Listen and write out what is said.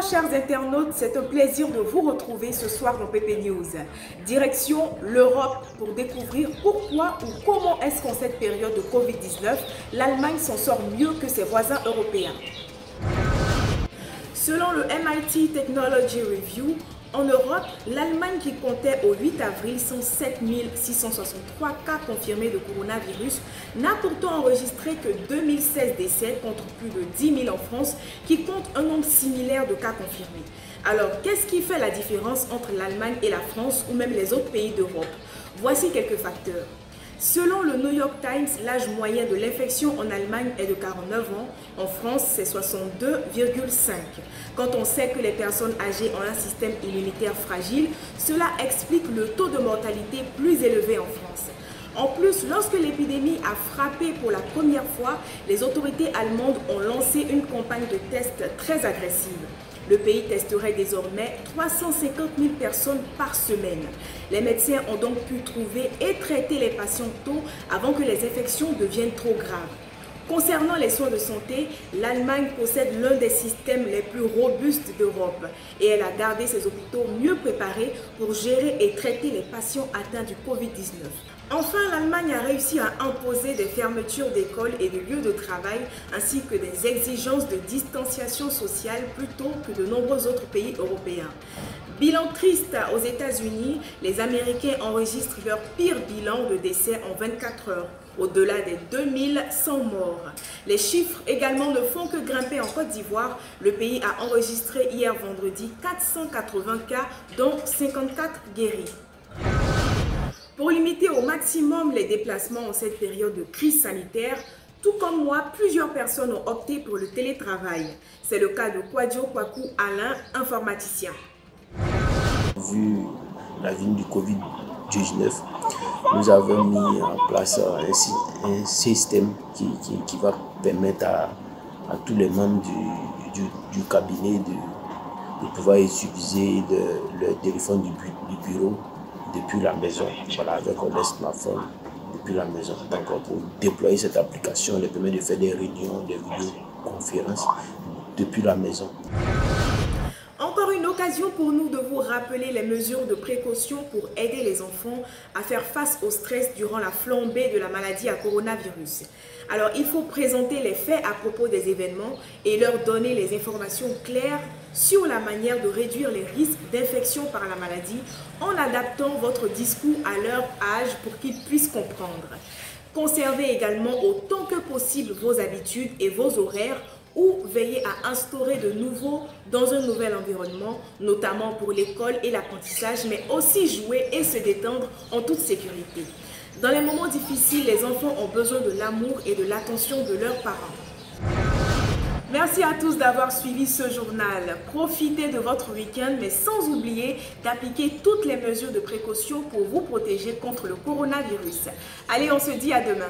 chers internautes, c'est un plaisir de vous retrouver ce soir dans PP News. Direction l'Europe pour découvrir pourquoi ou comment est-ce qu'en cette période de Covid-19, l'Allemagne s'en sort mieux que ses voisins européens. Selon le MIT Technology Review, en Europe, l'Allemagne qui comptait au 8 avril 107 663 cas confirmés de coronavirus n'a pourtant enregistré que 2016 décès contre plus de 10 000 en France qui compte un nombre similaire de cas confirmés. Alors, qu'est-ce qui fait la différence entre l'Allemagne et la France ou même les autres pays d'Europe? Voici quelques facteurs. Selon le New York Times, l'âge moyen de l'infection en Allemagne est de 49 ans. En France, c'est 62,5. Quand on sait que les personnes âgées ont un système immunitaire fragile, cela explique le taux de mortalité plus élevé en France. En plus, lorsque l'épidémie a frappé pour la première fois, les autorités allemandes ont lancé une campagne de tests très agressive. Le pays testerait désormais 350 000 personnes par semaine. Les médecins ont donc pu trouver et traiter les patients tôt avant que les infections deviennent trop graves. Concernant les soins de santé, l'Allemagne possède l'un des systèmes les plus robustes d'Europe et elle a gardé ses hôpitaux mieux préparés pour gérer et traiter les patients atteints du Covid-19. Enfin, l'Allemagne a réussi à imposer des fermetures d'écoles et de lieux de travail ainsi que des exigences de distanciation sociale plutôt que de nombreux autres pays européens. Bilan triste aux États-Unis, les Américains enregistrent leur pire bilan de décès en 24 heures, au-delà des 2100 morts. Les chiffres également ne font que grimper en Côte d'Ivoire. Le pays a enregistré hier vendredi 480 cas, dont 54 guéris. Pour limiter au maximum les déplacements en cette période de crise sanitaire, tout comme moi, plusieurs personnes ont opté pour le télétravail. C'est le cas de Kwadjo Kwaku Alain, informaticien. Vu la venue du Covid-19, nous avons mis en place un système qui va permettre à tous les membres du cabinet de pouvoir utiliser le téléphone du bureau depuis la maison, voilà, avec un smartphone depuis la maison. Donc, pour déployer cette application, elle permet de faire des réunions, des vidéoconférences depuis la maison. Encore une occasion pour nous de vous rappeler les mesures de précaution pour aider les enfants à faire face au stress durant la flambée de la maladie à coronavirus. Alors, il faut présenter les faits à propos des événements et leur donner les informations claires sur la manière de réduire les risques d'infection par la maladie en adaptant votre discours à leur âge pour qu'ils puissent comprendre. Conservez également autant que possible vos habitudes et vos horaires ou veillez à instaurer de nouveaux dans un nouvel environnement, notamment pour l'école et l'apprentissage, mais aussi jouer et se détendre en toute sécurité. Dans les moments difficiles, les enfants ont besoin de l'amour et de l'attention de leurs parents. Merci à tous d'avoir suivi ce journal. Profitez de votre week-end, mais sans oublier d'appliquer toutes les mesures de précaution pour vous protéger contre le coronavirus. Allez, on se dit à demain.